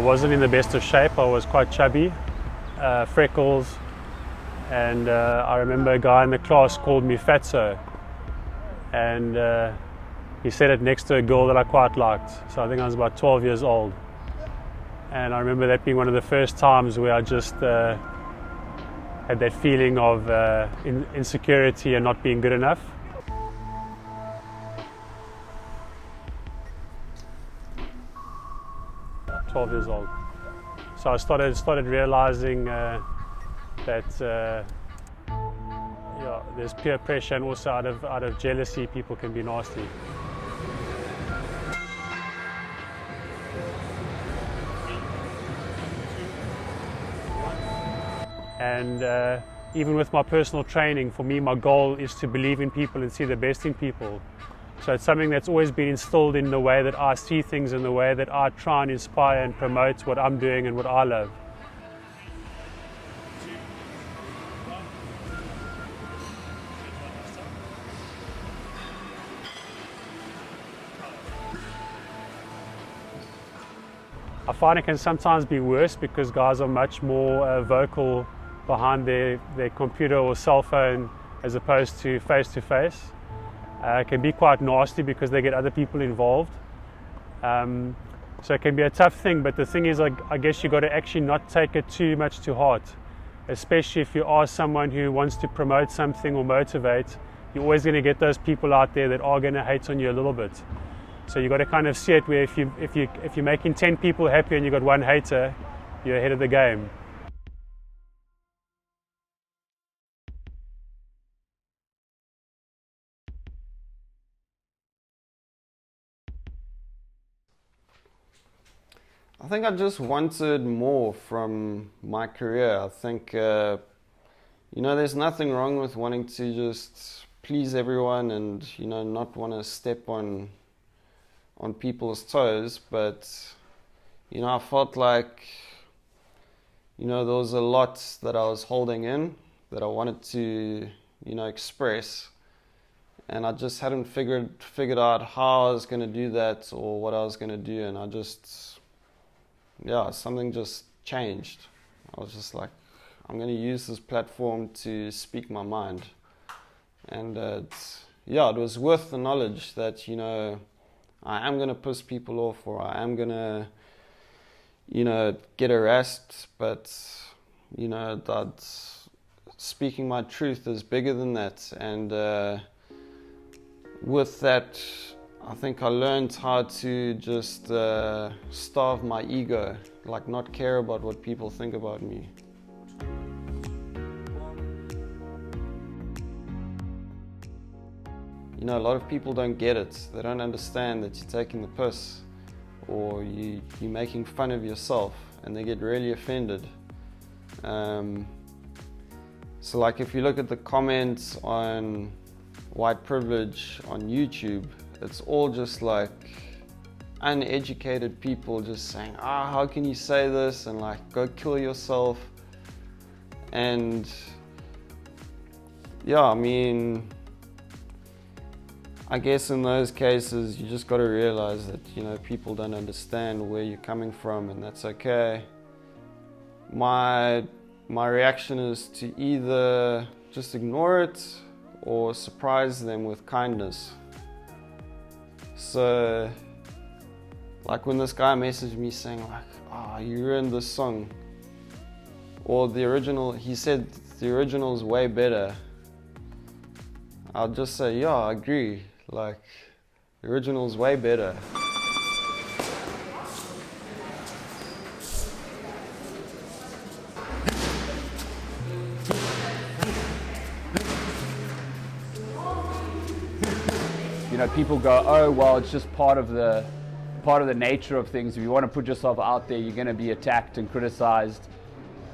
wasn't in the best of shape. I was quite chubby, freckles, and I remember a guy in the class called me Fatso, and he said it next to a girl that I quite liked. So I think I was about 12 years old, and I remember that being one of the first times where I just had that feeling of insecurity and not being good enough. Years old. So I started realizing that there's peer pressure, and also out of jealousy people can be nasty. And even with my personal training, for me my goal is to believe in people and see the best in people. So it's something that's always been instilled in the way that I see things and the way that I try and inspire and promote what I'm doing and what I love. I find it can sometimes be worse because guys are much more vocal behind their computer or cell phone as opposed to face. It can be quite nasty because they get other people involved. So it can be a tough thing, but the thing is, I guess you've got to actually not take it too much to heart, especially if you are someone who wants to promote something or motivate. You're always going to get those people out there that are going to hate on you a little bit. So you've got to kind of see it where if you're making 10 people happy and you've got one hater, you're ahead of the game. I think I just wanted more from my career. I think, there's nothing wrong with wanting to just please everyone and, not want to step on people's toes. But, I felt like, there was a lot that I was holding in that I wanted to, express. And I just hadn't figured out how I was going to do that or what I was going to do. And I just... something just changed. I was just like, I'm going to use this platform to speak my mind. And it was worth the knowledge that, I am going to piss people off, or I am going to, get harassed. But, that speaking my truth is bigger than that. And with that, I think I learned how to just starve my ego, like not care about what people think about me. A lot of people don't get it. They don't understand that you're taking the piss or you're making fun of yourself, and they get really offended. So like if you look at the comments on white privilege on YouTube, it's all just like uneducated people just saying, how can you say this, and like, go kill yourself. And I guess in those cases you just got to realize that people don't understand where you're coming from, and that's okay. My reaction is to either just ignore it or surprise them with kindness. So, like when this guy messaged me saying like, you ruined this song, or the original, he said the original is way better, I'll just say, I agree, like the original is way better. People go, oh well, it's just part of the nature of things. If you want to put yourself out there, you're going to be attacked and criticized.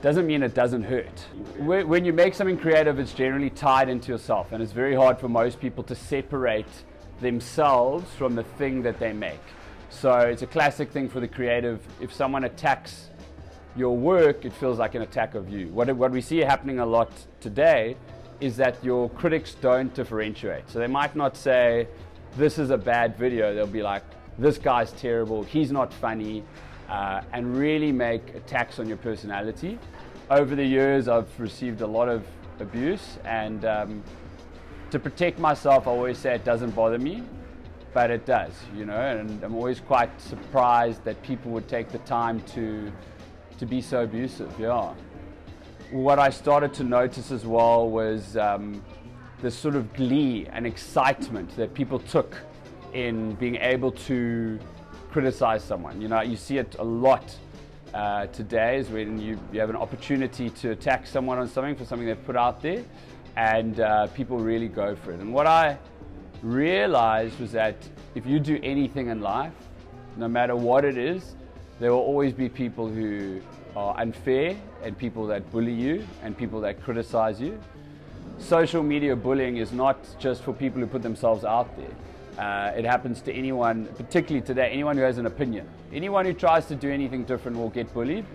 Doesn't mean it doesn't hurt. When you make something creative, it's generally tied into yourself, and it's very hard for most people to separate themselves from the thing that they make. So it's a classic thing for the creative. If someone attacks your work, it feels like an attack of you. What we see happening a lot today is that your critics don't differentiate. So they might not say, this is a bad video. They'll be like, this guy's terrible, he's not funny. and really make attacks on your personality. Over the years, I've received a lot of abuse, and to protect myself, I always say it doesn't bother me, but it does, you know, and I'm always quite surprised that people would take the time to be so abusive, yeah. What I started to notice as well was this sort of glee and excitement that people took in being able to criticize someone. You know, you see it a lot today, is when you have an opportunity to attack someone on something, for something they've put out there, and people really go for it. And what I realized was that if you do anything in life, no matter what it is, there will always be people who are unfair, and people that bully you, and people that criticize you. Social media bullying is not just for people who put themselves out there. It happens to anyone, particularly today, anyone who has an opinion. Anyone who tries to do anything different will get bullied,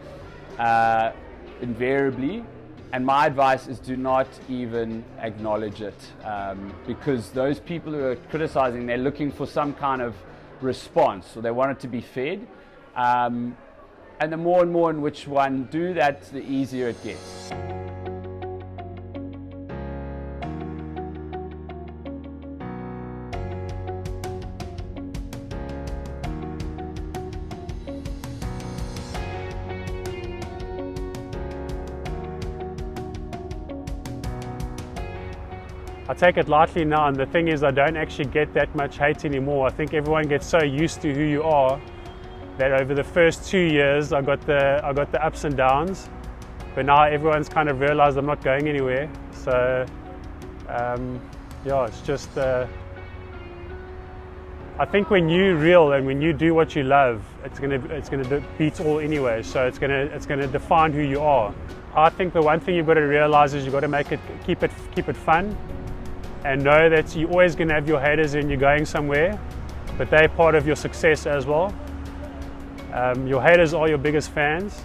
invariably. And my advice is do not even acknowledge it, because those people who are criticizing, they're looking for some kind of response, or they want it to be fed. And the more and more in which one do that, the easier it gets. I take it lightly now, and the thing is, I don't actually get that much hate anymore. I think everyone gets so used to who you are that over the first 2 years I got the ups and downs, but now everyone's kind of realized I'm not going anywhere. So yeah, it's just I think when you reel and when you do what you love, it's gonna beat all anyway. So it's gonna define who you are. I think the one thing you've got to realize is you've got to keep it fun, and know that you're always going to have your haters and you're going somewhere, but they're part of your success as well. Your haters are your biggest fans,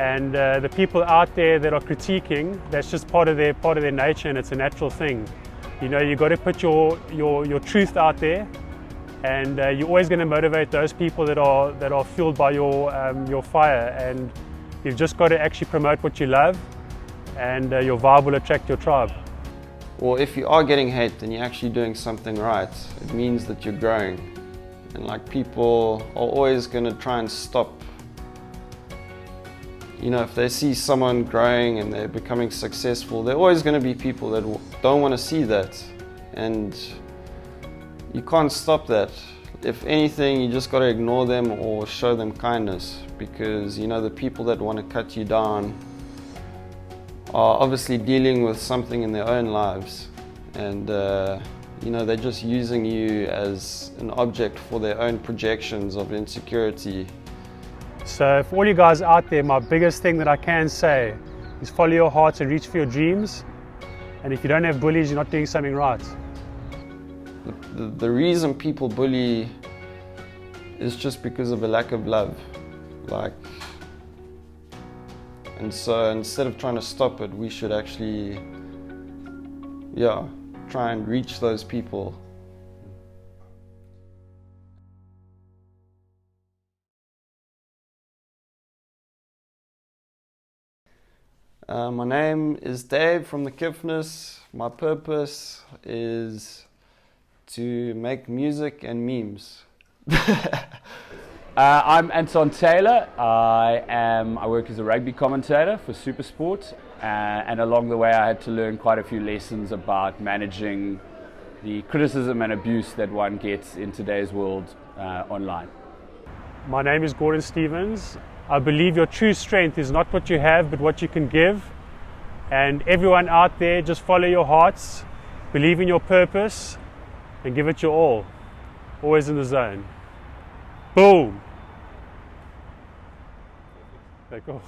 and the people out there that are critiquing, that's just part of their nature, and it's a natural thing. You know, you've got to put your truth out there, and you're always going to motivate those people that are fueled by your fire, and you've just got to actually promote what you love, and your vibe will attract your tribe. Or if you are getting hate and you're actually doing something right, it means that you're growing. And like, people are always going to try and stop. You know, if they see someone growing and they're becoming successful, there are always going to be people that don't want to see that. And you can't stop that. If anything, you just got to ignore them or show them kindness, because, you know, the people that want to cut you down are obviously dealing with something in their own lives, and you know, they're just using you as an object for their own projections of insecurity. So for all you guys out there, my biggest thing that I can say is follow your hearts and reach for your dreams, and if you don't have bullies, you're not doing something right. The reason people bully is just because of a lack of love. And so instead of trying to stop it, we should actually, yeah, try and reach those people. My name is Dave from the Kiffness. My purpose is to make music and memes. I'm AntonTaylor. I work as a rugby commentator for Supersport, and along the way I had to learn quite a few lessons about managing the criticism and abuse that one gets in today's world online. My name is Gordon Stevens. I believe your true strength is not what you have, but what you can give. And everyone out there, just follow your hearts, believe in your purpose, and give it your all. Always in the zone. Boom. Okay, cool.